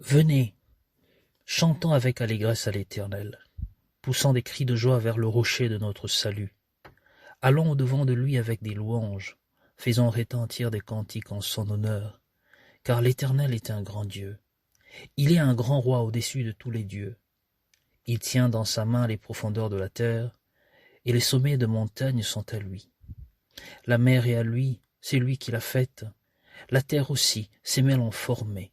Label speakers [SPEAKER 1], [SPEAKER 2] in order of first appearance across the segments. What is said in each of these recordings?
[SPEAKER 1] Venez, chantons avec allégresse à l'Éternel, poussant des cris de joie vers le rocher de notre salut. Allons au-devant de lui avec des louanges, faisons retentir des cantiques en son honneur, car l'Éternel est un grand Dieu. Il est un grand roi au-dessus de tous les dieux. Il tient dans sa main les profondeurs de la terre, et les sommets de montagnes sont à lui. La mer est à lui, c'est lui qui l'a faite. La terre aussi, ses mains l'ont formée.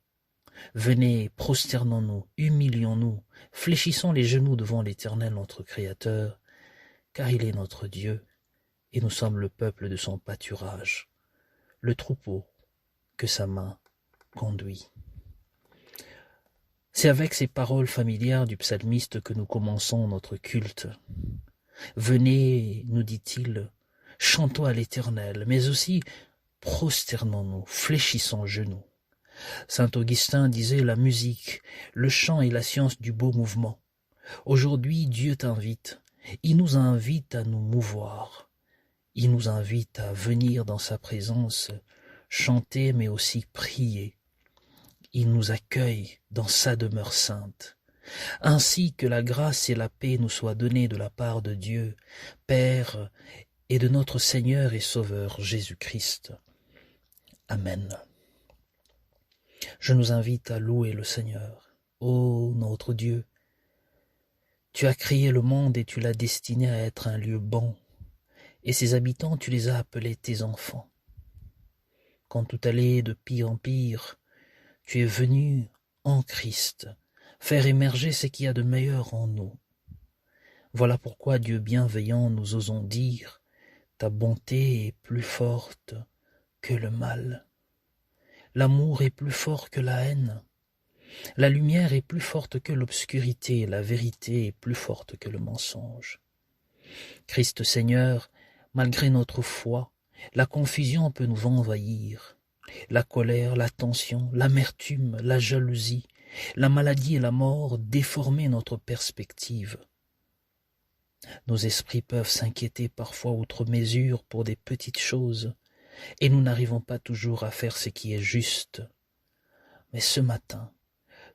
[SPEAKER 1] Venez, prosternons-nous, humilions-nous, fléchissons les genoux devant l'Éternel notre Créateur, car il est notre Dieu, et nous sommes le peuple de son pâturage, le troupeau que sa main conduit. C'est avec ces paroles familières du psalmiste que nous commençons notre culte. Venez, nous dit-il, chantons à l'Éternel, mais aussi prosternons-nous, fléchissons genoux. Saint Augustin disait la musique, le chant est la science du beau mouvement. Aujourd'hui, Dieu t'invite, il nous invite à nous mouvoir, il nous invite à venir dans sa présence, chanter mais aussi prier. Il nous accueille dans sa demeure sainte. Ainsi que la grâce et la paix nous soient données de la part de Dieu, Père, et de notre Seigneur et Sauveur Jésus-Christ. Amen. Je nous invite à louer le Seigneur. Ô notre Dieu, tu as créé le monde et tu l'as destiné à être un lieu bon, et ses habitants tu les as appelés tes enfants. Quand tout allait de pire en pire, tu es venu en Christ, faire émerger ce qu'il y a de meilleur en nous. Voilà pourquoi, Dieu bienveillant, nous osons dire, ta bonté est plus forte que le mal. L'amour est plus fort que la haine. La lumière est plus forte que l'obscurité, la vérité est plus forte que le mensonge. Christ Seigneur, malgré notre foi, la confusion peut nous envahir. La colère, la tension, l'amertume, la jalousie, la maladie et la mort déformer notre perspective. Nos esprits peuvent s'inquiéter parfois outre mesure pour des petites choses, et nous n'arrivons pas toujours à faire ce qui est juste. Mais ce matin,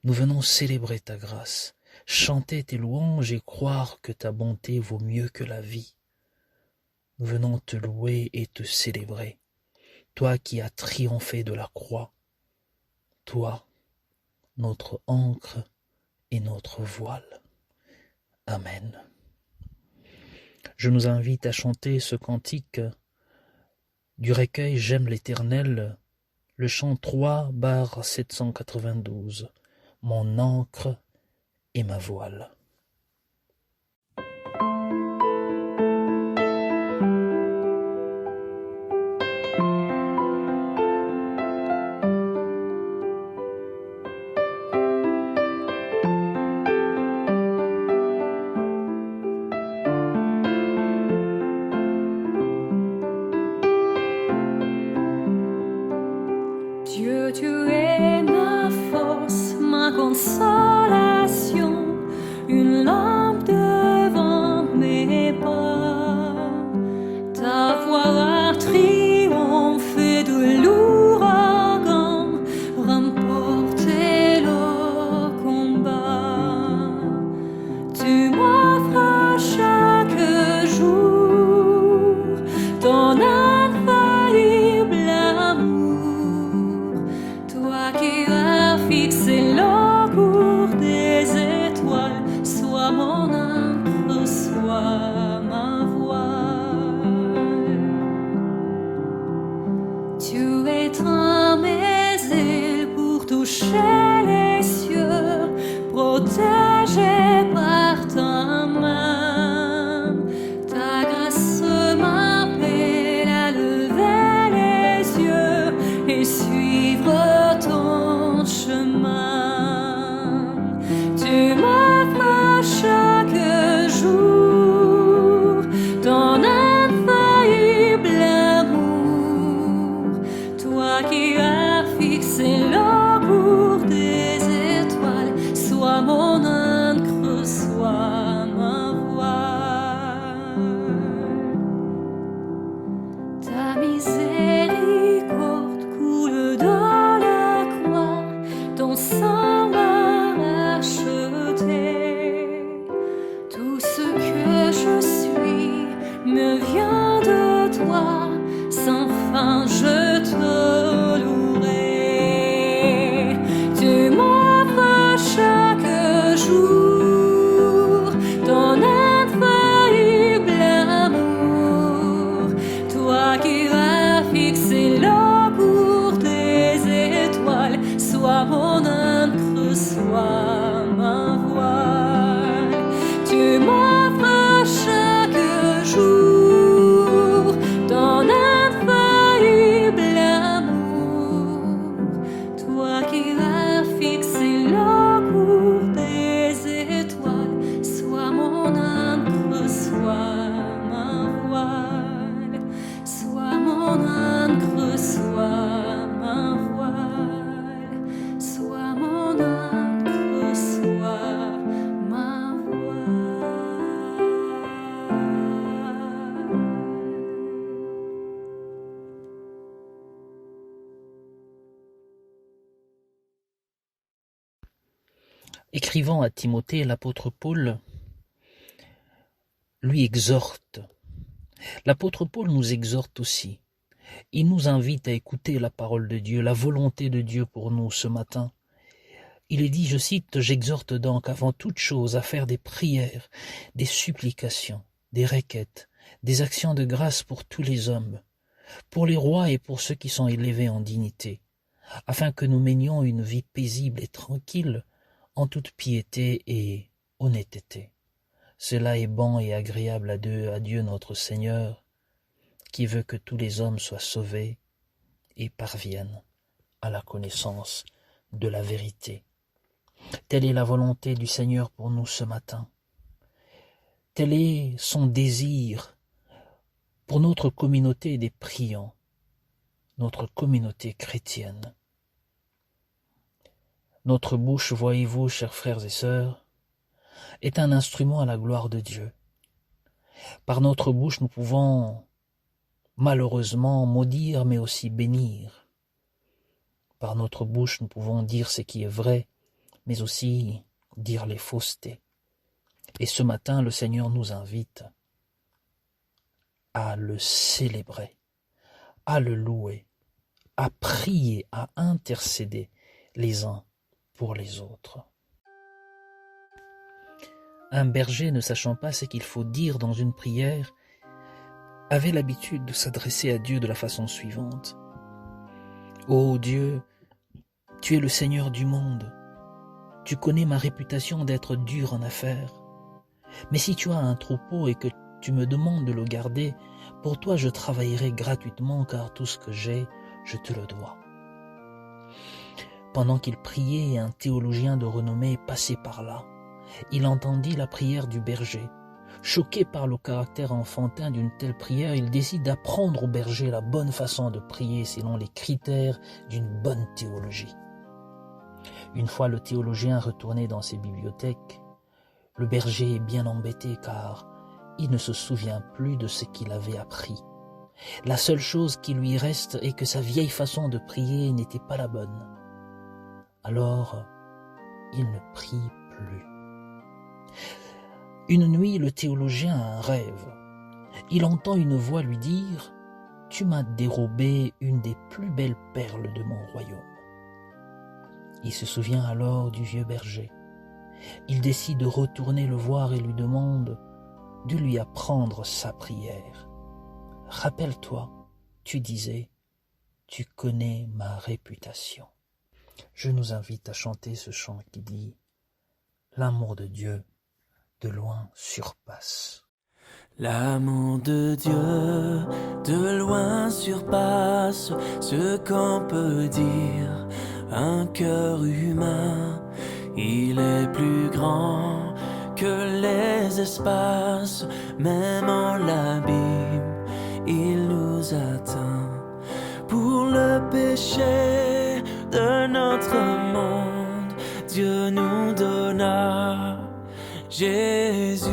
[SPEAKER 1] nous venons célébrer ta grâce, chanter tes louanges et croire que ta bonté vaut mieux que la vie. Nous venons te louer et te célébrer, toi qui as triomphé de la croix, toi, notre ancre et notre voile. Amen. Je nous invite à chanter ce cantique du recueil J'aime l'Éternel, le chant 3, barre 792, mon ancre et ma voile.
[SPEAKER 2] Dieu, tu es ma force, ma consolation, une lampe devant mes pas. Ta voix a triomphé de l'ouragan, remporté le combat. Tu m'offres chaque jour ton infaillible amour. Toi qui as fixé le cours des étoiles, sois mon ancre, sois ma voile. Tu étends mes ailes pour toucher les cieux, protégé par ta main. Ta grâce m'appelle à lever les yeux et suivre ton chemin. Tu m'offres chaque jour ton infaillible amour, toi qui as fixé le cours des sois mon ancre, sois ma voile. Tu m'offres chaque jour ton infaillible amour, toi qui as fixé le cours des étoiles, sois mon ancre, sois ma voile, sois mon ancre, sois ma voile, sois mon ancre, sois ma voile.
[SPEAKER 1] Écrivant à Timothée, l'apôtre Paul lui exhorte. L'apôtre Paul nous exhorte aussi. Il nous invite à écouter la parole de Dieu, la volonté de Dieu pour nous ce matin. Il est dit, je cite, « J'exhorte donc avant toute chose à faire des prières, des supplications, des requêtes, des actions de grâce pour tous les hommes, pour les rois et pour ceux qui sont élevés en dignité, afin que nous menions une vie paisible et tranquille, en toute piété et honnêteté. Cela est bon et agréable à Dieu notre Seigneur, qui veut que tous les hommes soient sauvés et parviennent à la connaissance de la vérité. » Telle est la volonté du Seigneur pour nous ce matin. Tel est son désir pour notre communauté des priants, notre communauté chrétienne. Notre bouche, voyez-vous, chers frères et sœurs, est un instrument à la gloire de Dieu. Par notre bouche, nous pouvons malheureusement maudire, mais aussi bénir. Par notre bouche, nous pouvons dire ce qui est vrai, mais aussi dire les faussetés. Et ce matin, le Seigneur nous invite à le célébrer, à le louer, à prier, à intercéder les uns pour les autres. Un berger, ne sachant pas ce qu'il faut dire dans une prière, avait l'habitude de s'adresser à Dieu de la façon suivante. « Ô Dieu, tu es le Seigneur du monde. Tu connais ma réputation d'être dur en affaires. Mais si tu as un troupeau et que tu me demandes de le garder, pour toi je travaillerai gratuitement, car tout ce que j'ai, je te le dois. » Pendant qu'il priait, un théologien de renommée passait par là. Il entendit la prière du berger. Choqué par le caractère enfantin d'une telle prière, il décide d'apprendre au berger la bonne façon de prier selon les critères d'une bonne théologie. Une fois le théologien retourné dans ses bibliothèques, le berger est bien embêté car il ne se souvient plus de ce qu'il avait appris. La seule chose qui lui reste est que sa vieille façon de prier n'était pas la bonne. Alors, il ne prie plus. Une nuit, le théologien a un rêve. Il entend une voix lui dire « Tu m'as dérobé une des plus belles perles de mon royaume. » Il se souvient alors du vieux berger. Il décide de retourner le voir et lui demande de lui apprendre sa prière. « Rappelle-toi, tu disais, tu connais ma réputation. » Je nous invite à chanter ce chant qui dit « L'amour de Dieu de loin surpasse. »
[SPEAKER 3] L'amour de Dieu de loin surpasse ce qu'on peut dire. Un cœur humain, il est plus grand que les espaces. Même en l'abîme, il nous atteint. Pour le péché de notre monde, Dieu nous donna Jésus.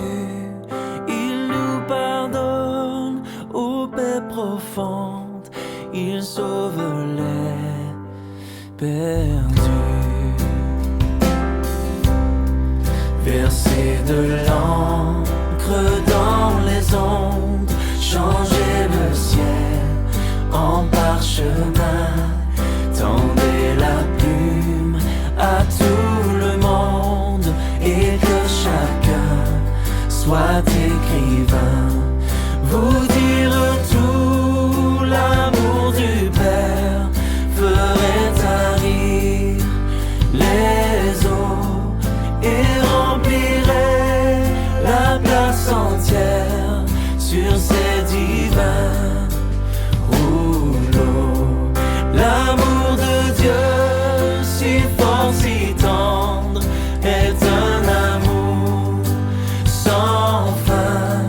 [SPEAKER 3] Il nous pardonne aux paix profondes, il sauve les perdus. Verser de l'encre dans les ondes, changer le ciel en parchemin, tendez la plume à tout le monde et que chacun soit écrivain. Vous dire tout l'amour du Père ferait tarir sur ces divins rouleaux. L'amour de Dieu, si fort, si tendre, est un amour sans fin.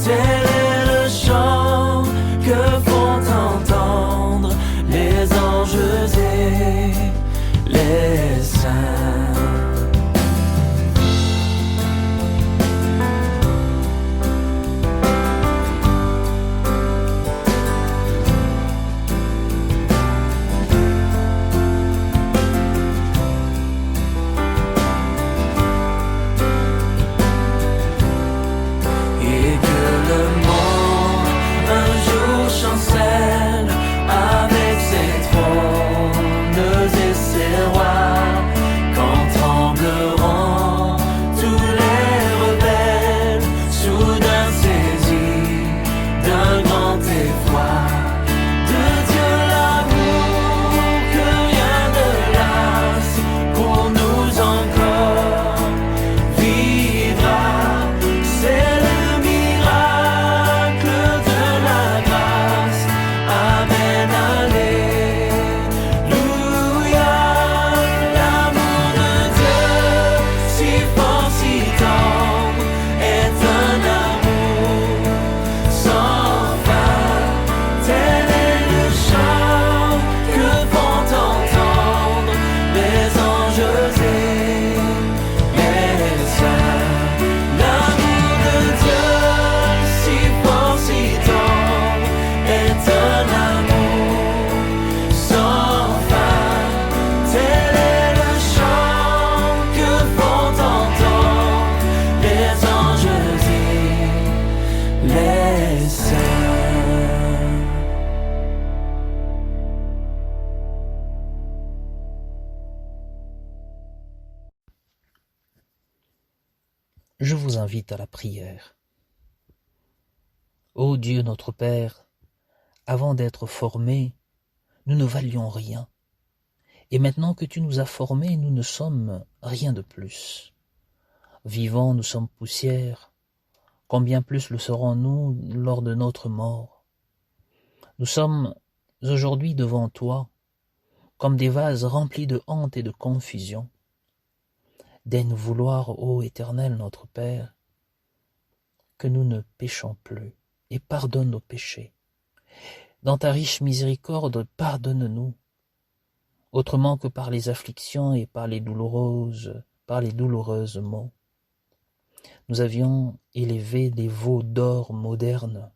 [SPEAKER 3] Tel est le chant que font entendre les anges et les saints.
[SPEAKER 1] Je vous invite à la prière. Ô Dieu notre Père, avant d'être formés, nous ne valions rien. Et maintenant que tu nous as formés, nous ne sommes rien de plus. Vivants, nous sommes poussière. Combien plus le serons-nous lors de notre mort? Nous sommes aujourd'hui devant toi, comme des vases remplis de honte et de confusion. Daigne vouloir, ô Éternel notre Père, que nous ne péchons plus, et pardonne nos péchés. Dans ta riche miséricorde, pardonne-nous, autrement que par les afflictions et par les douloureuses mots. Nous avions élevé des veaux d'or modernes,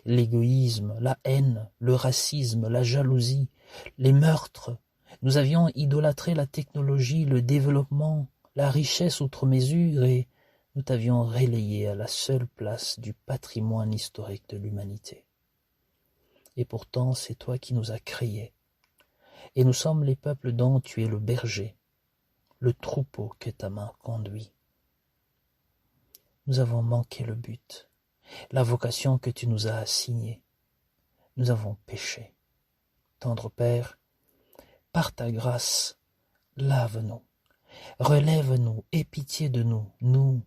[SPEAKER 1] l'égoïsme, la haine, le racisme, la jalousie, les meurtres. Nous avions idolâtré la technologie, le développement, la richesse outre mesure, et nous t'avions relégué à la seule place du patrimoine historique de l'humanité. Et pourtant, c'est toi qui nous as créés, et nous sommes les peuples dont tu es le berger, le troupeau que ta main conduit. Nous avons manqué le but, la vocation que tu nous as assignée. Nous avons péché. Tendre Père, par ta grâce, lave-nous, relève-nous, aie pitié de nous, nous,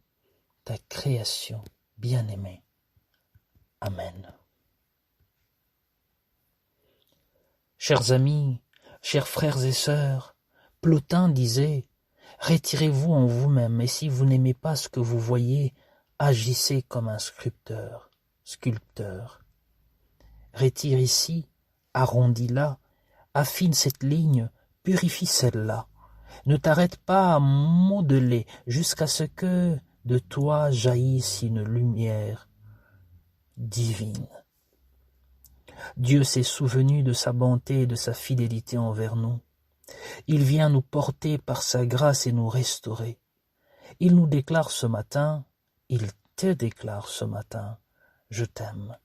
[SPEAKER 1] ta création bien-aimée. Amen. Chers amis, chers frères et sœurs, Plotin disait « Retirez-vous en vous-même, et si vous n'aimez pas ce que vous voyez, agissez comme un sculpteur. Retire ici, arrondis-la, affine cette ligne, purifie celle-là. Ne t'arrête pas à modeler jusqu'à ce que de toi jaillisse une lumière divine. Dieu s'est souvenu de sa bonté et de sa fidélité envers nous. Il vient nous porter par sa grâce et nous restaurer. Il nous déclare ce matin, il te déclare ce matin, je t'aime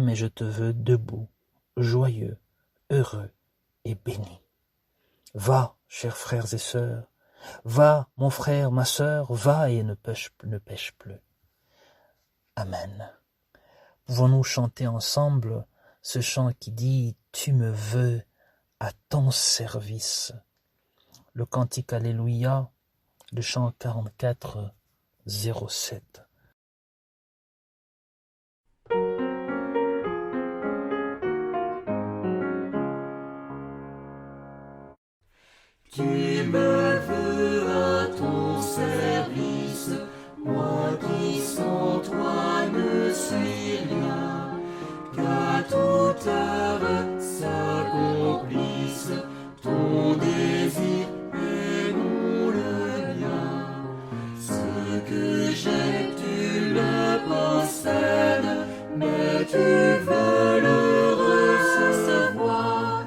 [SPEAKER 1] et je te veux debout, joyeux, heureux et béni. Va, chers frères et sœurs, va, mon frère, ma sœur, va et ne pêche plus. Amen. Pouvons-nous chanter ensemble ce chant qui dit « Tu me veux à ton service ». Le cantique Alléluia, le chant 44, 07.
[SPEAKER 3] Tu me veux à ton service, moi qui sans toi ne suis rien, qu'à toute heure s'accomplisse ton désir et non le mien. Ce que j'ai, tu le possèdes, mais tu veux le recevoir.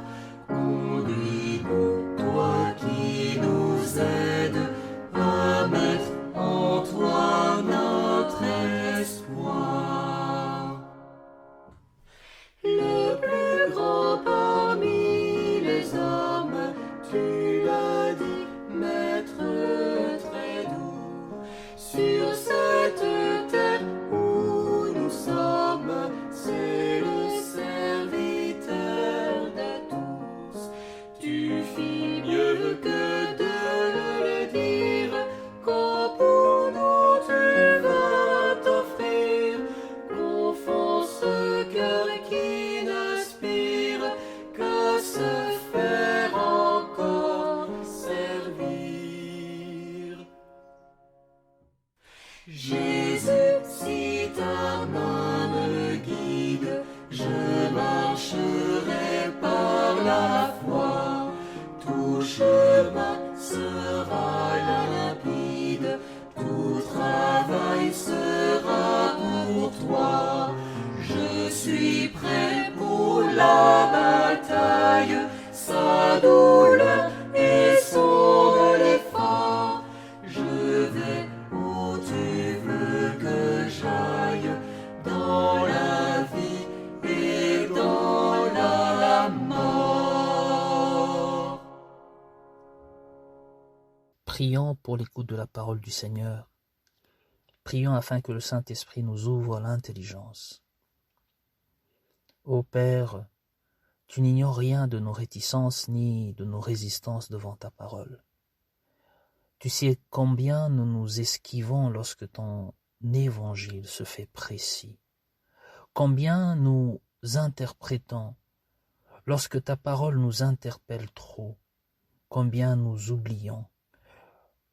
[SPEAKER 3] Conduis-nous, toi qui nous aides, à mettre en toi notre espoir. Le plus grand parmi les hommes, tu l'as dit, maître très doux, sur cette terre où nous sommes, c'est le serviteur de tous. Tu fis mieux que de le dire, quand pour nous tu vas t'offrir, confond ce cœur qui n'aspire qu'à se faire encore servir. Jésus, si ta main me guide, je marcherai par la foi. Tout chemin sera limpide, tout travail sera pour toi. Je suis prêt pour la bataille, sa douleur et son effort. Je vais où tu veux que j'aille, dans la vie et dans la mort.
[SPEAKER 1] Prions pour l'écoute de la parole du Seigneur. Prions afin que le Saint-Esprit nous ouvre l'intelligence. Ô Père, tu n'ignores rien de nos réticences ni de nos résistances devant ta parole. Tu sais combien nous nous esquivons lorsque ton évangile se fait précis, combien nous interprétons lorsque ta parole nous interpelle trop, combien nous oublions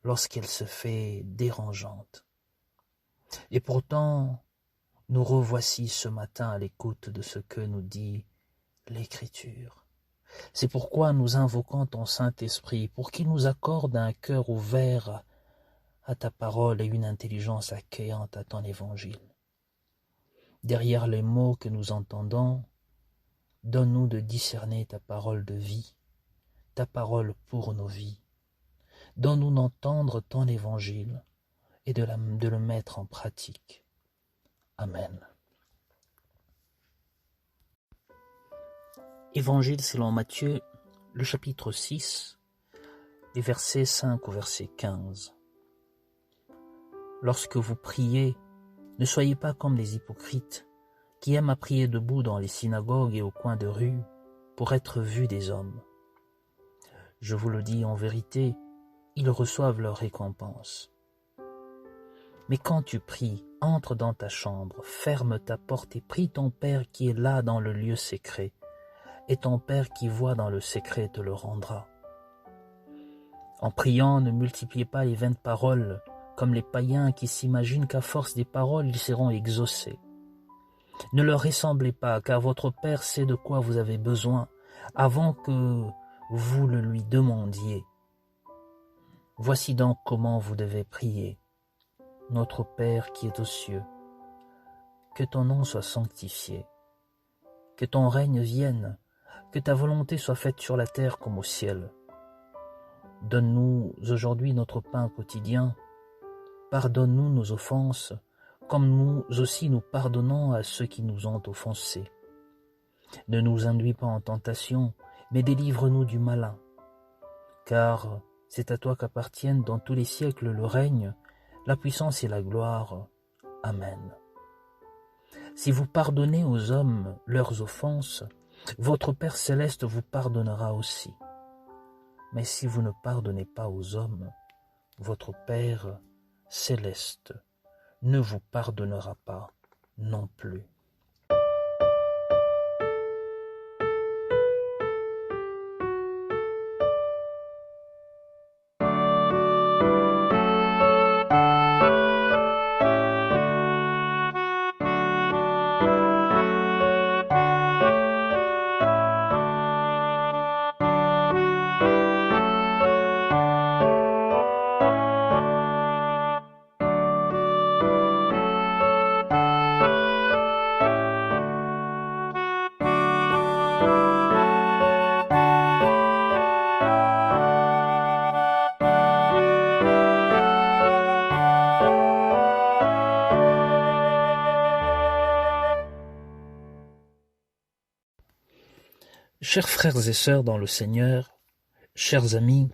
[SPEAKER 1] lorsqu'elle se fait dérangeante. Et pourtant, nous revoici ce matin à l'écoute de ce que nous dit l'Écriture. C'est pourquoi nous invoquons ton Saint-Esprit pour qu'il nous accorde un cœur ouvert à ta parole et une intelligence accueillante à ton évangile. Derrière les mots que nous entendons, donne-nous de discerner ta parole de vie, ta parole pour nos vies. Donne-nous d'entendre ton évangile et de le mettre en pratique. Amen. Évangile selon Matthieu, le chapitre 6, les versets 5 au verset 15. Lorsque vous priez, ne soyez pas comme les hypocrites, qui aiment à prier debout dans les synagogues et au coin de rue, pour être vus des hommes. Je vous le dis en vérité, ils reçoivent leur récompense. Mais quand tu pries, entre dans ta chambre, ferme ta porte et prie ton Père qui est là dans le lieu secret, et ton Père qui voit dans le secret te le rendra. En priant, ne multipliez pas les vaines paroles, comme les païens qui s'imaginent qu'à force des paroles, ils seront exaucés. Ne leur ressemblez pas, car votre Père sait de quoi vous avez besoin, avant que vous le lui demandiez. Voici donc comment vous devez prier. Notre Père qui est aux cieux, que ton nom soit sanctifié, que ton règne vienne, que ta volonté soit faite sur la terre comme au ciel. Donne-nous aujourd'hui notre pain quotidien. Pardonne-nous nos offenses, comme nous aussi nous pardonnons à ceux qui nous ont offensés. Ne nous induis pas en tentation, mais délivre-nous du malin. Car c'est à toi qu'appartiennent dans tous les siècles le règne, la puissance et la gloire. Amen. Si vous pardonnez aux hommes leurs offenses, votre Père céleste vous pardonnera aussi. Mais si vous ne pardonnez pas aux hommes, votre Père céleste ne vous pardonnera pas non plus. Chers frères et sœurs dans le Seigneur, chers amis,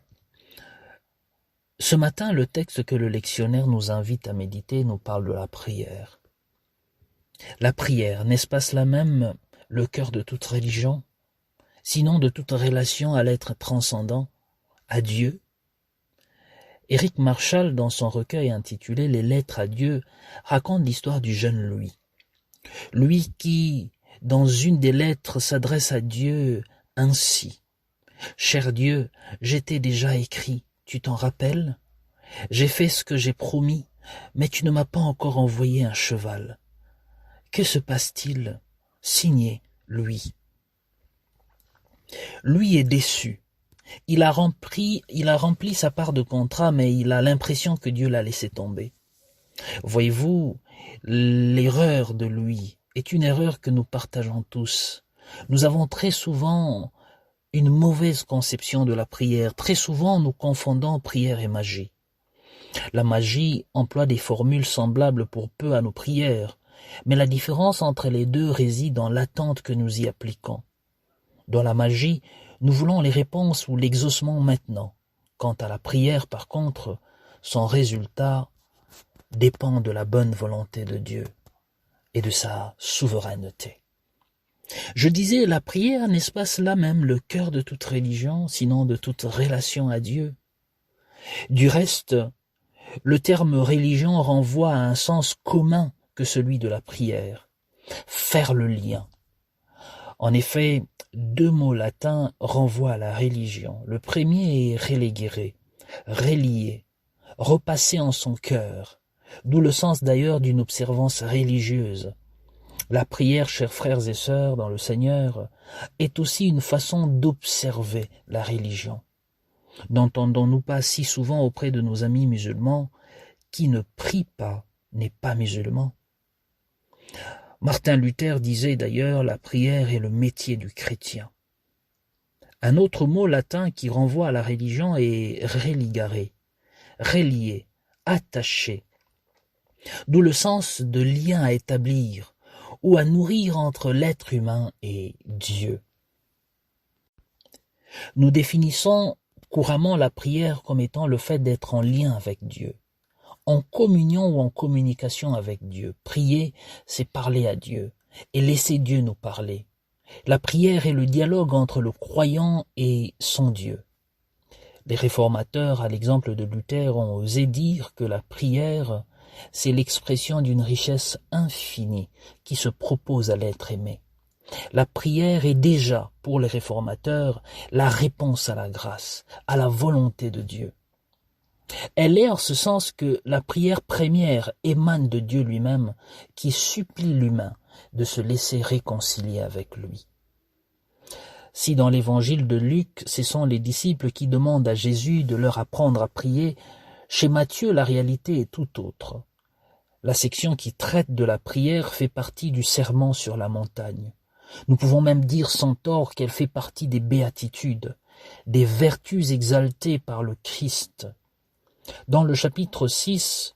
[SPEAKER 1] ce matin, le texte que le lectionnaire nous invite à méditer nous parle de la prière. La prière, n'est-ce pas cela même le cœur de toute religion, sinon de toute relation à l'être transcendant, à Dieu? Éric Marshall, dans son recueil intitulé « Les lettres à Dieu », raconte l'histoire du jeune Louis. Louis qui, dans une des lettres, s'adresse à Dieu ainsi. « Cher Dieu, j'étais déjà écrit, tu t'en rappelles? J'ai fait ce que j'ai promis, mais tu ne m'as pas encore envoyé un cheval. Que se passe-t-il? Signé Louis. » Louis est déçu. Il a rempli sa part de contrat, mais il a l'impression que Dieu l'a laissé tomber. Voyez-vous, l'erreur de Louis est une erreur que nous partageons tous. Nous avons très souvent une mauvaise conception de la prière. Très souvent, nous confondons prière et magie. La magie emploie des formules semblables pour peu à nos prières, mais la différence entre les deux réside dans l'attente que nous y appliquons. Dans la magie, nous voulons les réponses ou l'exaucement maintenant. Quant à la prière, par contre, son résultat dépend de la bonne volonté de Dieu et de sa souveraineté. Je disais, la prière, n'est-ce pas cela même le cœur de toute religion, sinon de toute relation à Dieu? Du reste, le terme religion renvoie à un sens commun que celui de la prière, faire le lien. En effet, deux mots latins renvoient à la religion. Le premier est relegere, relier, repasser en son cœur, d'où le sens d'ailleurs d'une observance religieuse. La prière, chers frères et sœurs dans le Seigneur, est aussi une façon d'observer la religion. N'entendons-nous pas si souvent auprès de nos amis musulmans « qui ne prie pas n'est pas musulman ». Martin Luther disait d'ailleurs « la prière est le métier du chrétien ». Un autre mot latin qui renvoie à la religion est religare, relier, attacher, d'où le sens de lien à établir ou à nourrir entre l'être humain et Dieu. Nous définissons couramment la prière comme étant le fait d'être en lien avec Dieu, en communion ou en communication avec Dieu. Prier, c'est parler à Dieu et laisser Dieu nous parler. La prière est le dialogue entre le croyant et son Dieu. Les réformateurs, à l'exemple de Luther, ont osé dire que la prière, c'est l'expression d'une richesse infinie qui se propose à l'être aimé. La prière est déjà, pour les réformateurs, la réponse à la grâce, à la volonté de Dieu. Elle est en ce sens que la prière première émane de Dieu lui-même, qui supplie l'humain de se laisser réconcilier avec lui. Si dans l'évangile de Luc, ce sont les disciples qui demandent à Jésus de leur apprendre à prier, chez Matthieu, la réalité est tout autre. La section qui traite de la prière fait partie du sermon sur la montagne. Nous pouvons même dire sans tort qu'elle fait partie des béatitudes, des vertus exaltées par le Christ. Dans le chapitre 6,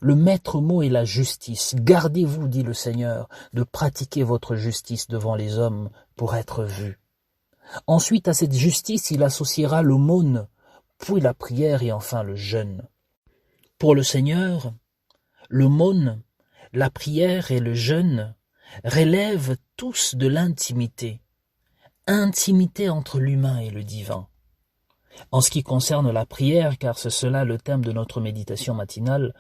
[SPEAKER 1] le maître mot est la justice. Gardez-vous, dit le Seigneur, de pratiquer votre justice devant les hommes pour être vu. Ensuite, à cette justice, il associera l'aumône, puis la prière et enfin le jeûne. Pour le Seigneur, l'aumône, la prière et le jeûne relèvent tous de l'intimité, intimité entre l'humain et le divin. En ce qui concerne la prière, car c'est cela le thème de notre méditation matinale,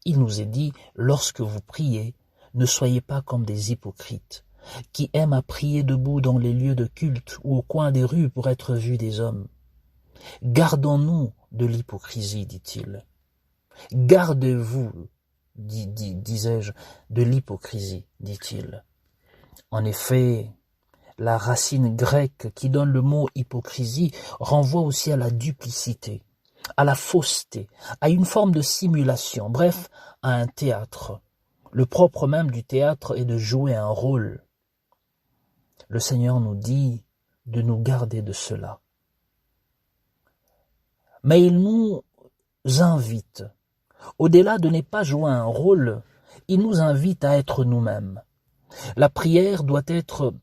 [SPEAKER 1] il nous est dit, lorsque vous priez, ne soyez pas comme des hypocrites, qui aiment à prier debout dans les lieux de culte ou au coin des rues pour être vus des hommes. Gardons-nous de l'hypocrisie, dit-il. Gardez-vous, disais-je, de l'hypocrisie, dit-il. En effet, la racine grecque qui donne le mot hypocrisie renvoie aussi à la duplicité, à la fausseté, à une forme de simulation, bref, à un théâtre. Le propre même du théâtre est de jouer un rôle. Le Seigneur nous dit de nous garder de cela. Mais il nous invite, au-delà de ne pas jouer un rôle, il nous invite à être nous-mêmes. La prière doit être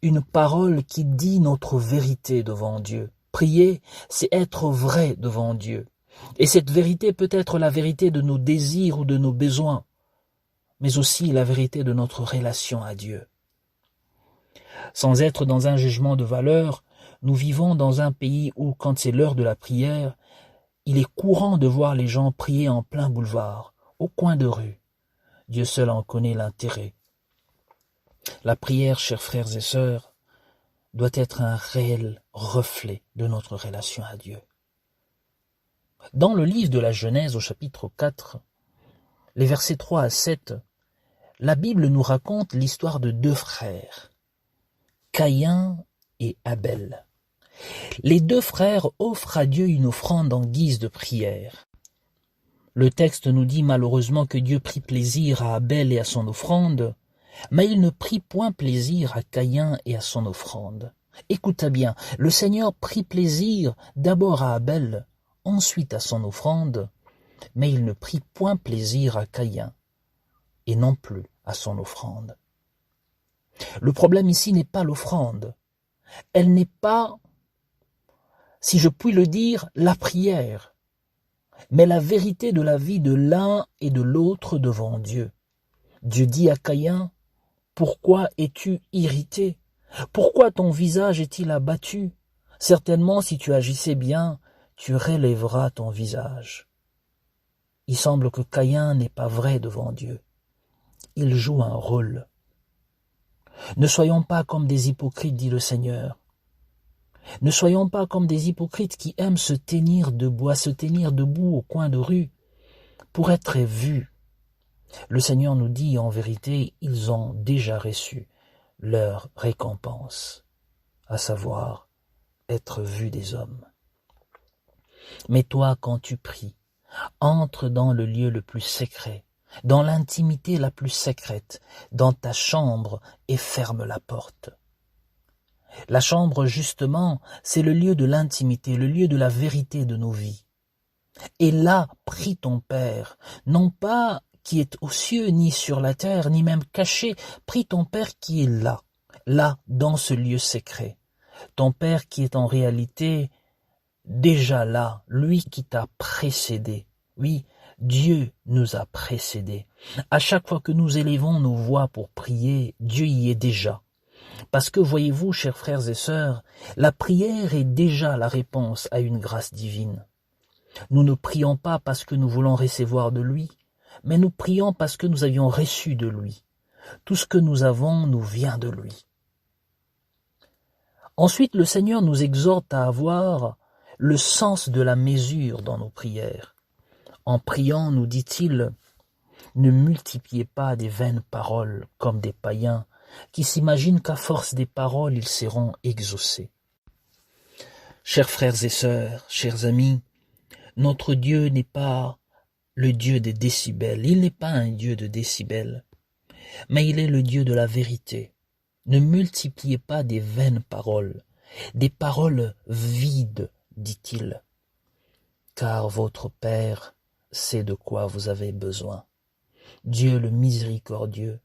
[SPEAKER 1] une parole qui dit notre vérité devant Dieu. Prier, c'est être vrai devant Dieu. Et cette vérité peut être la vérité de nos désirs ou de nos besoins, mais aussi la vérité de notre relation à Dieu. Sans être dans un jugement de valeur, nous vivons dans un pays où, quand c'est l'heure de la prière, il est courant de voir les gens prier en plein boulevard, au coin de rue. Dieu seul en connaît l'intérêt. La prière, chers frères et sœurs, doit être un réel reflet de notre relation à Dieu. Dans le livre de la Genèse, au chapitre 4, les versets 3 à 7, la Bible nous raconte l'histoire de deux frères, Caïn et Abel. Les deux frères offrent à Dieu une offrande en guise de prière. Le texte nous dit malheureusement que Dieu prit plaisir à Abel et à son offrande, mais il ne prit point plaisir à Caïn et à son offrande. Écoutez bien, le Seigneur prit plaisir d'abord à Abel, ensuite à son offrande, mais il ne prit point plaisir à Caïn, et non plus à son offrande. Le problème ici n'est pas l'offrande, elle n'est pas, si je puis le dire, la prière, mais la vérité de la vie de l'un et de l'autre devant Dieu. Dieu dit à Caïn, « Pourquoi es-tu irrité? Pourquoi ton visage est-il abattu? Certainement, si tu agissais bien, tu relèveras ton visage. » Il semble que Caïn n'est pas vrai devant Dieu. Il joue un rôle. Ne soyons pas comme des hypocrites, dit le Seigneur. Ne soyons pas comme des hypocrites qui aiment se tenir debout au coin de rue pour être vus. Le Seigneur nous dit en vérité, ils ont déjà reçu leur récompense, à savoir être vus des hommes. Mais toi, quand tu pries, entre dans le lieu le plus secret, dans l'intimité la plus secrète, dans ta chambre et ferme la porte. La chambre, justement, c'est le lieu de l'intimité, le lieu de la vérité de nos vies. Et là, prie ton Père, non pas qui est aux cieux, ni sur la terre, ni même caché, prie ton Père qui est là, dans ce lieu secret. Ton Père qui est en réalité déjà là, lui qui t'a précédé. Oui, Dieu nous a précédés. À chaque fois que nous élevons nos voix pour prier, Dieu y est déjà. Parce que voyez-vous, chers frères et sœurs, la prière est déjà la réponse à une grâce divine. Nous ne prions pas parce que nous voulons recevoir de lui, mais nous prions parce que nous avions reçu de lui. Tout ce que nous avons nous vient de lui. Ensuite, le Seigneur nous exhorte à avoir le sens de la mesure dans nos prières. En priant, nous dit-il, ne multipliez pas des vaines paroles comme des païens qui s'imaginent qu'à force des paroles, ils seront exaucés. Chers frères et sœurs, chers amis, notre Dieu n'est pas le Dieu des décibels, il n'est pas un Dieu de décibels, mais il est le Dieu de la vérité. Ne multipliez pas des vaines paroles, des paroles vides, dit-il, car votre Père sait de quoi vous avez besoin. Dieu le miséricordieux,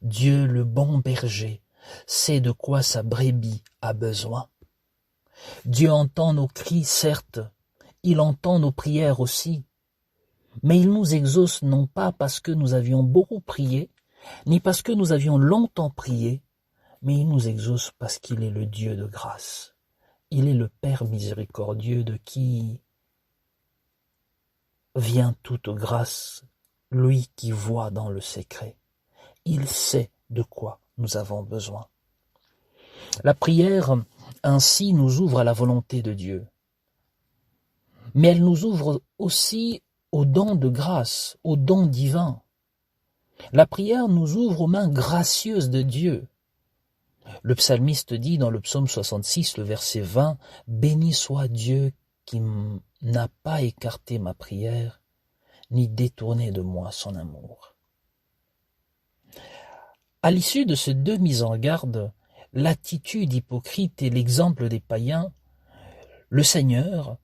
[SPEAKER 1] Dieu le bon berger, sait de quoi sa brebis a besoin. Dieu entend nos cris, certes, il entend nos prières aussi, mais il nous exauce non pas parce que nous avions beaucoup prié, ni parce que nous avions longtemps prié, mais il nous exauce parce qu'il est le Dieu de grâce. Il est le Père miséricordieux de qui vient toute grâce, lui qui voit dans le secret. Il sait de quoi nous avons besoin. La prière, ainsi, nous ouvre à la volonté de Dieu. Mais elle nous ouvre aussi aux dons de grâce, aux dons divins. La prière nous ouvre aux mains gracieuses de Dieu. Le psalmiste dit dans le psaume 66, le verset 20, « Béni soit Dieu qui n'a pas écarté ma prière, ni détourné de moi son amour. » À l'issue de ces deux mises en garde, l'attitude hypocrite et l'exemple des païens, le Seigneur,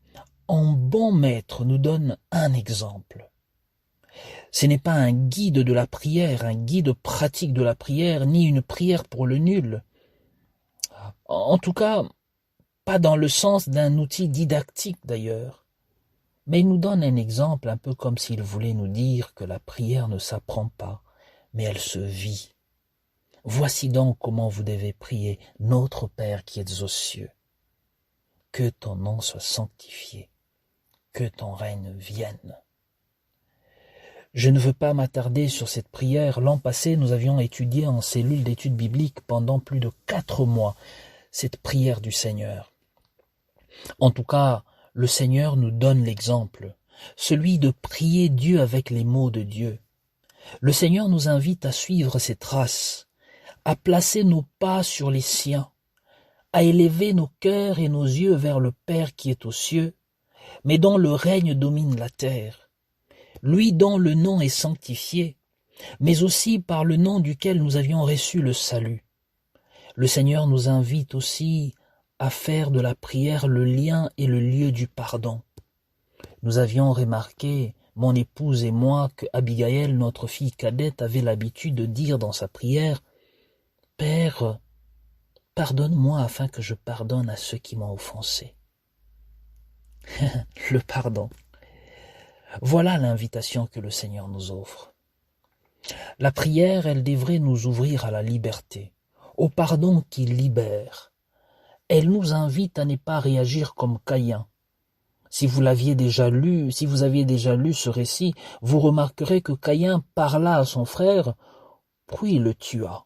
[SPEAKER 1] en bon maître, nous donne un exemple. Ce n'est pas un guide de la prière, un guide pratique de la prière, ni une prière pour le nul, En tout cas, pas dans le sens d'un outil didactique d'ailleurs, mais il nous donne un exemple un peu comme s'il voulait nous dire que la prière ne s'apprend pas, mais elle se vit. Voici donc comment vous devez prier, notre Père qui êtes aux cieux. Que ton nom soit sanctifié, que ton règne vienne. Je ne veux pas m'attarder sur cette prière. L'an passé, nous avions étudié en cellule d'études bibliques pendant plus de 4 mois cette prière du Seigneur. En tout cas, le Seigneur nous donne l'exemple, celui de prier Dieu avec les mots de Dieu. Le Seigneur nous invite à suivre ses traces, à placer nos pas sur les siens, à élever nos cœurs et nos yeux vers le Père qui est aux cieux, mais dont le règne domine la terre, lui dont le nom est sanctifié, mais aussi par le nom duquel nous avions reçu le salut. Le Seigneur nous invite aussi à faire de la prière le lien et le lieu du pardon. Nous avions remarqué, mon épouse et moi, que Abigail, notre fille cadette, avait l'habitude de dire dans sa prière « Père, pardonne-moi afin que je pardonne à ceux qui m'ont offensé. » Le pardon. Voilà l'invitation que le Seigneur nous offre. La prière, elle devrait nous ouvrir à la liberté, au pardon qui libère. Elle nous invite à ne pas réagir comme Caïn. Si vous aviez déjà lu ce récit, vous remarquerez que Caïn parla à son frère, puis le tua.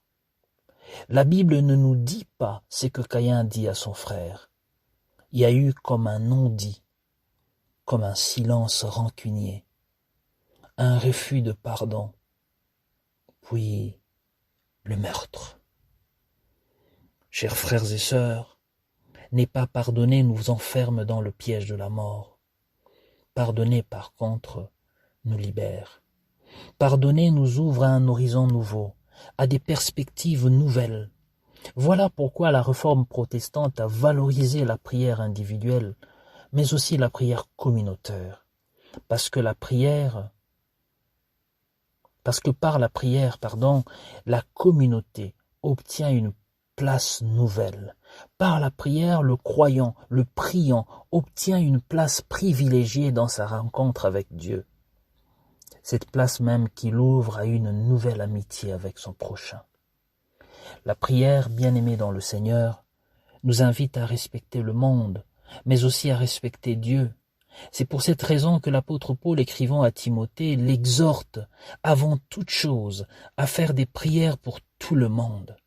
[SPEAKER 1] La Bible ne nous dit pas ce que Caïn dit à son frère. Il y a eu comme un non-dit, comme un silence rancunier, un refus de pardon, puis le meurtre. Chers frères et sœurs, ne pas pardonner nous enferme dans le piège de la mort. Pardonner, par contre, nous libère. Pardonner nous ouvre à un horizon nouveau, à des perspectives nouvelles. Voilà pourquoi la réforme protestante a valorisé la prière individuelle, mais aussi la prière communautaire. Parce que par la prière, la communauté obtient une place nouvelle. Par la prière, le croyant, le priant, obtient une place privilégiée dans sa rencontre avec Dieu. Cette place même qui l'ouvre à une nouvelle amitié avec son prochain. La prière, bien-aimée dans le Seigneur, nous invite à respecter le monde, mais aussi à respecter Dieu. C'est pour cette raison que l'apôtre Paul, écrivant à Timothée, l'exhorte, avant toute chose, à faire des prières pour tout le monde.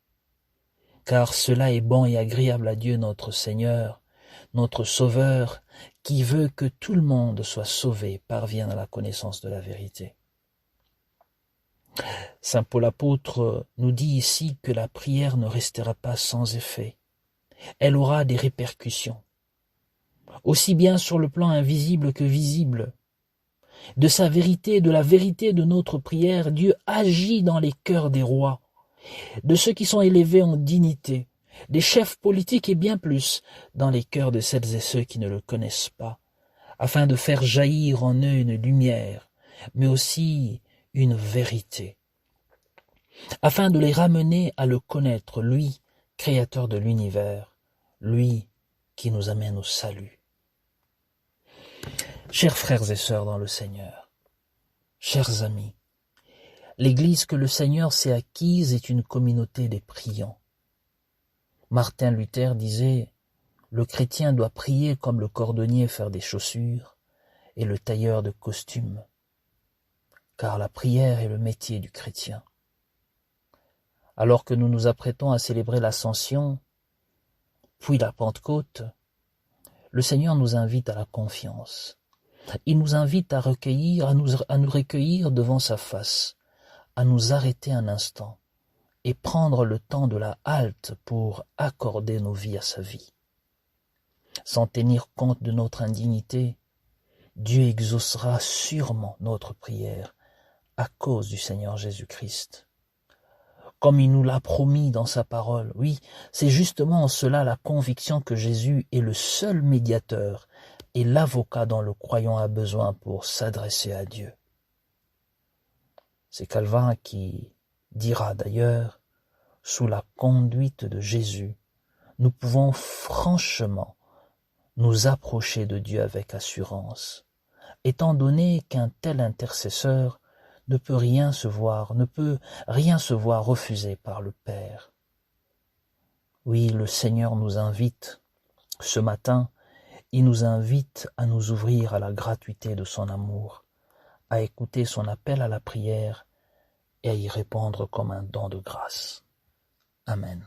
[SPEAKER 1] Car cela est bon et agréable à Dieu notre Seigneur, notre Sauveur, qui veut que tout le monde soit sauvé, parvienne à la connaissance de la vérité. Saint Paul apôtre nous dit ici que la prière ne restera pas sans effet. Elle aura des répercussions, aussi bien sur le plan invisible que visible. De sa vérité, de la vérité de notre prière, Dieu agit dans les cœurs des rois, de ceux qui sont élevés en dignité, des chefs politiques et bien plus, dans les cœurs de celles et ceux qui ne le connaissent pas, afin de faire jaillir en eux une lumière, mais aussi une vérité, afin de les ramener à le connaître, lui, créateur de l'univers, lui qui nous amène au salut. Chers frères et sœurs dans le Seigneur, chers amis, l'Église que le Seigneur s'est acquise est une communauté des priants. Martin Luther disait « Le chrétien doit prier comme le cordonnier faire des chaussures et le tailleur de costumes, car la prière est le métier du chrétien. » Alors que nous nous apprêtons à célébrer l'Ascension, puis la Pentecôte, le Seigneur nous invite à la confiance. Il nous invite à nous recueillir devant sa face, à nous arrêter un instant et prendre le temps de la halte pour accorder nos vies à sa vie. Sans tenir compte de notre indignité, Dieu exaucera sûrement notre prière à cause du Seigneur Jésus-Christ. Comme il nous l'a promis dans sa parole, oui, c'est justement en cela la conviction que Jésus est le seul médiateur et l'avocat dont le croyant a besoin pour s'adresser à Dieu. C'est Calvin qui dira d'ailleurs, sous la conduite de Jésus, nous pouvons franchement nous approcher de Dieu avec assurance, étant donné qu'un tel intercesseur ne peut rien se voir refusé par le Père. Oui, le Seigneur nous invite, ce matin, il nous invite à nous ouvrir à la gratuité de son amour, à écouter son appel à la prière et à y répondre comme un don de grâce. Amen.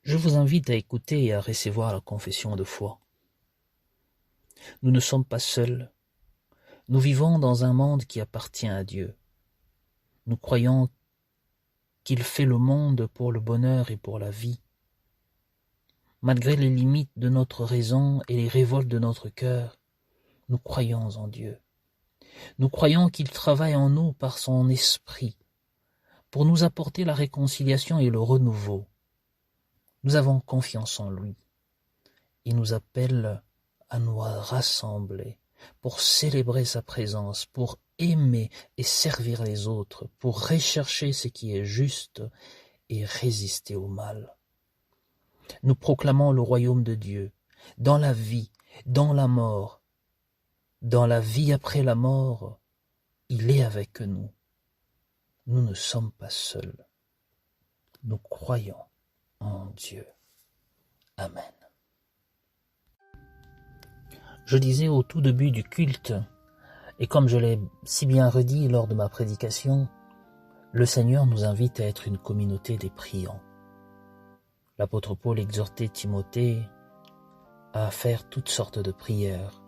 [SPEAKER 1] Je vous invite à écouter et à recevoir la confession de foi. Nous ne sommes pas seuls. Nous vivons dans un monde qui appartient à Dieu. Nous croyons qu'il fait le monde pour le bonheur et pour la vie. Malgré les limites de notre raison et les révoltes de notre cœur, nous croyons en Dieu. Nous croyons qu'il travaille en nous par son esprit pour nous apporter la réconciliation et le renouveau. Nous avons confiance en lui. Il nous appelle à nous rassembler pour célébrer sa présence, pour aimer et servir les autres, pour rechercher ce qui est juste et résister au mal. Nous proclamons le royaume de Dieu, dans la vie, dans la mort. Dans la vie après la mort, il est avec nous. Nous ne sommes pas seuls. Nous croyons en Dieu. Amen. Je disais au tout début du culte, et comme je l'ai si bien redit lors de ma prédication, le Seigneur nous invite à être une communauté des priants. L'apôtre Paul exhortait Timothée à faire toutes sortes de prières.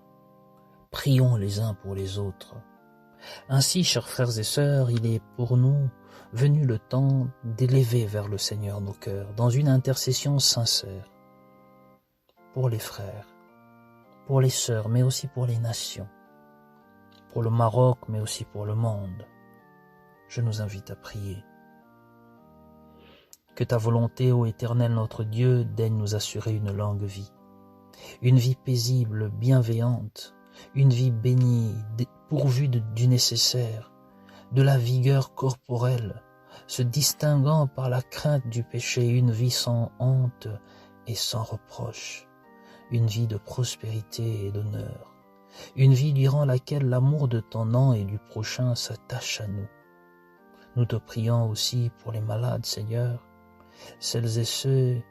[SPEAKER 1] Prions les uns pour les autres. Ainsi, chers frères et sœurs, il est pour nous venu le temps d'élever vers le Seigneur nos cœurs, dans une intercession sincère, pour les frères, pour les sœurs, mais aussi pour les nations, pour le Maroc, mais aussi pour le monde. Je nous invite à prier. Que ta volonté, ô Éternel notre Dieu, daigne nous assurer une longue vie paisible, bienveillante, une vie bénie, pourvue du nécessaire, de la vigueur corporelle, se distinguant par la crainte du péché, une vie sans honte et sans reproche, une vie de prospérité et d'honneur, une vie durant laquelle l'amour de ton nom et du prochain s'attache à nous. Nous te prions aussi pour les malades, Seigneur, celles et ceux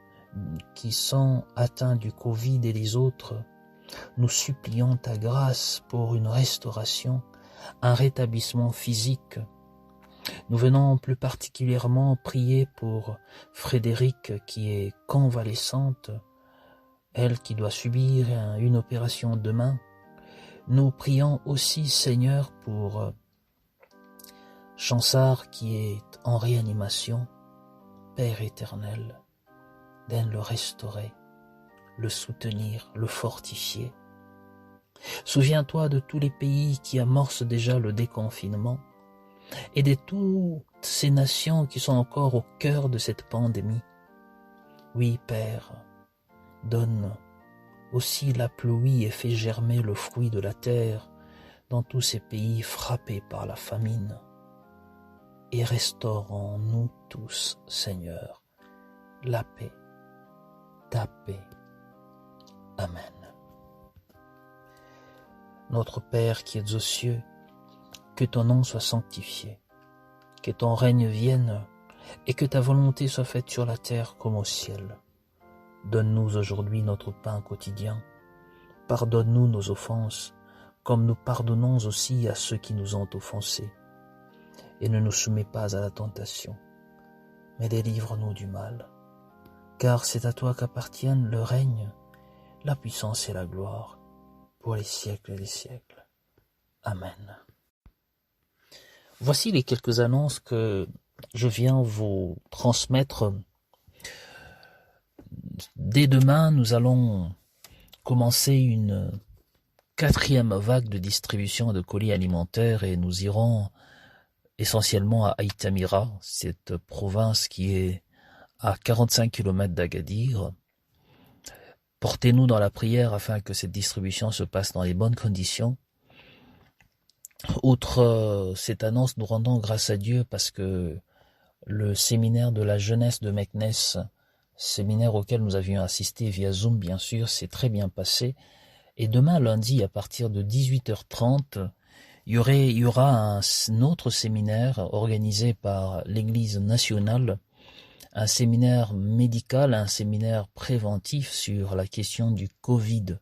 [SPEAKER 1] qui sont atteints du Covid et les autres. Nous supplions ta grâce pour une restauration, un rétablissement physique. Nous venons plus particulièrement prier pour Frédéric qui est convalescente, elle qui doit subir une opération demain. Nous prions aussi, Seigneur, pour Chansard qui est en réanimation. Père éternel, daigne le restaurer, le soutenir, le fortifier. Souviens-toi de tous les pays qui amorcent déjà le déconfinement et de toutes ces nations qui sont encore au cœur de cette pandémie. Oui, Père, donne aussi la pluie et fais germer le fruit de la terre dans tous ces pays frappés par la famine. Et restaure en nous tous, Seigneur, la paix, ta paix. Amen. Notre Père qui es aux cieux, que ton nom soit sanctifié, que ton règne vienne et que ta volonté soit faite sur la terre comme au ciel. Donne-nous aujourd'hui notre pain quotidien. Pardonne-nous nos offenses, comme nous pardonnons aussi à ceux qui nous ont offensés. Et ne nous soumets pas à la tentation, mais délivre-nous du mal. Car c'est à toi qu'appartiennent le règne, la puissance et la gloire, pour les siècles et les siècles. Amen. Voici les quelques annonces que je viens vous transmettre. Dès demain, nous allons commencer une 4e vague de distribution de colis alimentaires et nous irons essentiellement à Aïtamira, cette province qui est à 45 km d'Agadir. Portez-nous dans la prière afin que cette distribution se passe dans les bonnes conditions. Outre cette annonce, nous rendons grâce à Dieu parce que le séminaire de la jeunesse de Meknès, séminaire auquel nous avions assisté via Zoom bien sûr, s'est très bien passé. Et demain lundi à partir de 18h30, il y aura un autre séminaire organisé par l'Église nationale, un séminaire médical, un séminaire préventif sur la question du Covid.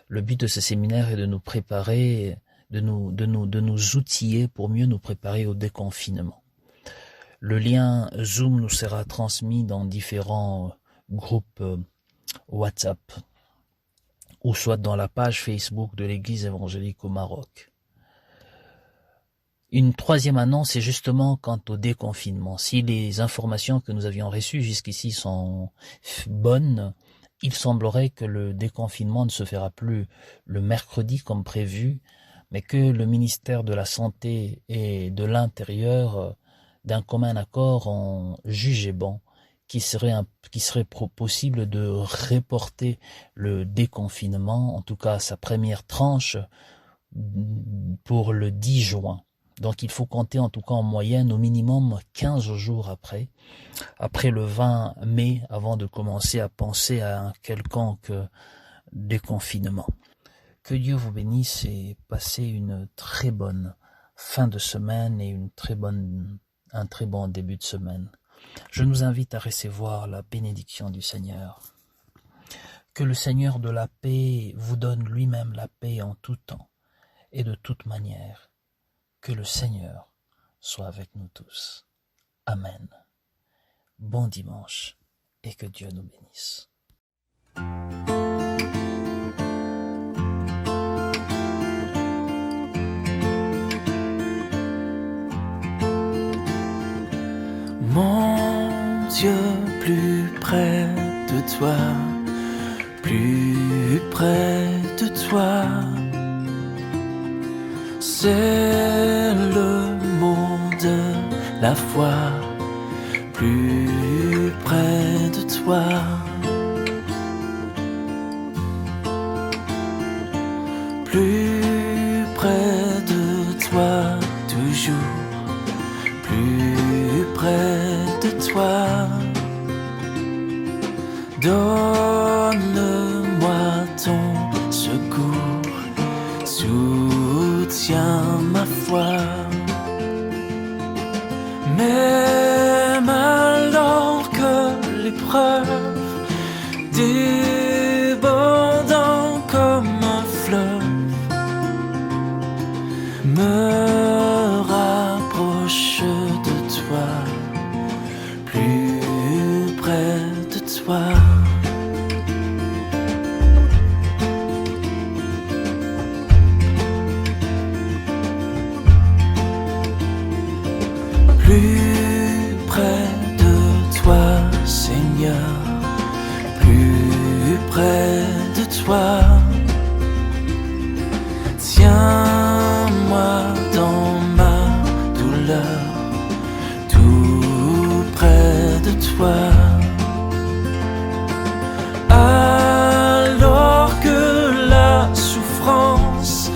[SPEAKER 1] Le but de ce séminaire est de nous préparer, de nous outiller pour mieux nous préparer au déconfinement. Le lien Zoom nous sera transmis dans différents groupes WhatsApp ou soit dans la page Facebook de l'Église évangélique au Maroc. Une troisième annonce est justement quant au déconfinement. Si les informations que nous avions reçues jusqu'ici sont bonnes, il semblerait que le déconfinement ne se fera plus le mercredi comme prévu, mais que le ministère de la Santé et de l'Intérieur, d'un commun accord, ont jugé bon qu'il serait possible de reporter le déconfinement, en tout cas sa première tranche, pour le 10 juin. Donc il faut compter en tout cas en moyenne au minimum 15 jours après le 20 mai, avant de commencer à penser à un quelconque déconfinement. Que Dieu vous bénisse et passez une très bonne fin de semaine et un très bon début de semaine. Je nous invite à recevoir la bénédiction du Seigneur. Que le Seigneur de la paix vous donne lui-même la paix en tout temps et de toute manière. Que le Seigneur soit avec nous tous. Amen. Bon dimanche et que Dieu nous bénisse.
[SPEAKER 4] Mon Dieu, plus près de toi, plus près de toi, c'est le mot de la foi, plus près de toi. Plus près de toi, toujours, plus près de toi. Donne-moi ton secours, soutiens ma foi. Même alors que l'épreuve débordant comme un fleuve me rapproche de toi, plus près de toi. Plus près de toi, Seigneur, plus près de toi. Tiens-moi dans ma douleur, tout près de toi. Alors que la souffrance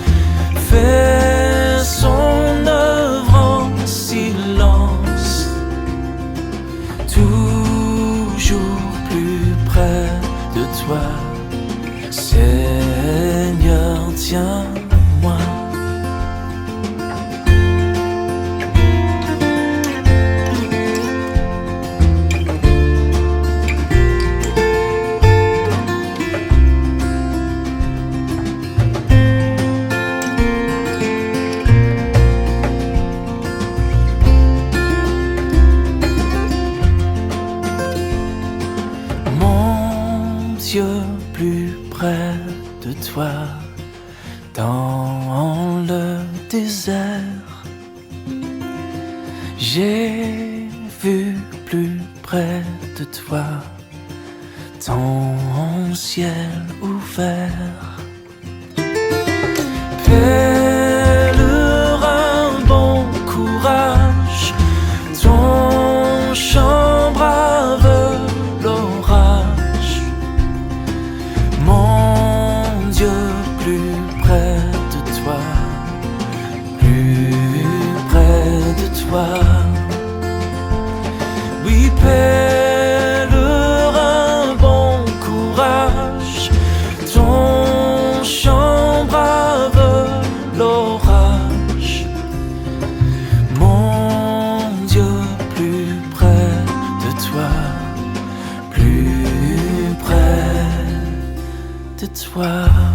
[SPEAKER 4] fait son œuvre en silence, toujours plus près de toi, Seigneur, tiens-moi. Dieu, plus près de toi, dans le désert, j'ai vu plus près de toi, ton ciel ouvert. Pèlerin, bon courage, ton chant brave l'orage. Mon Dieu, plus près de toi, plus près de toi. toi.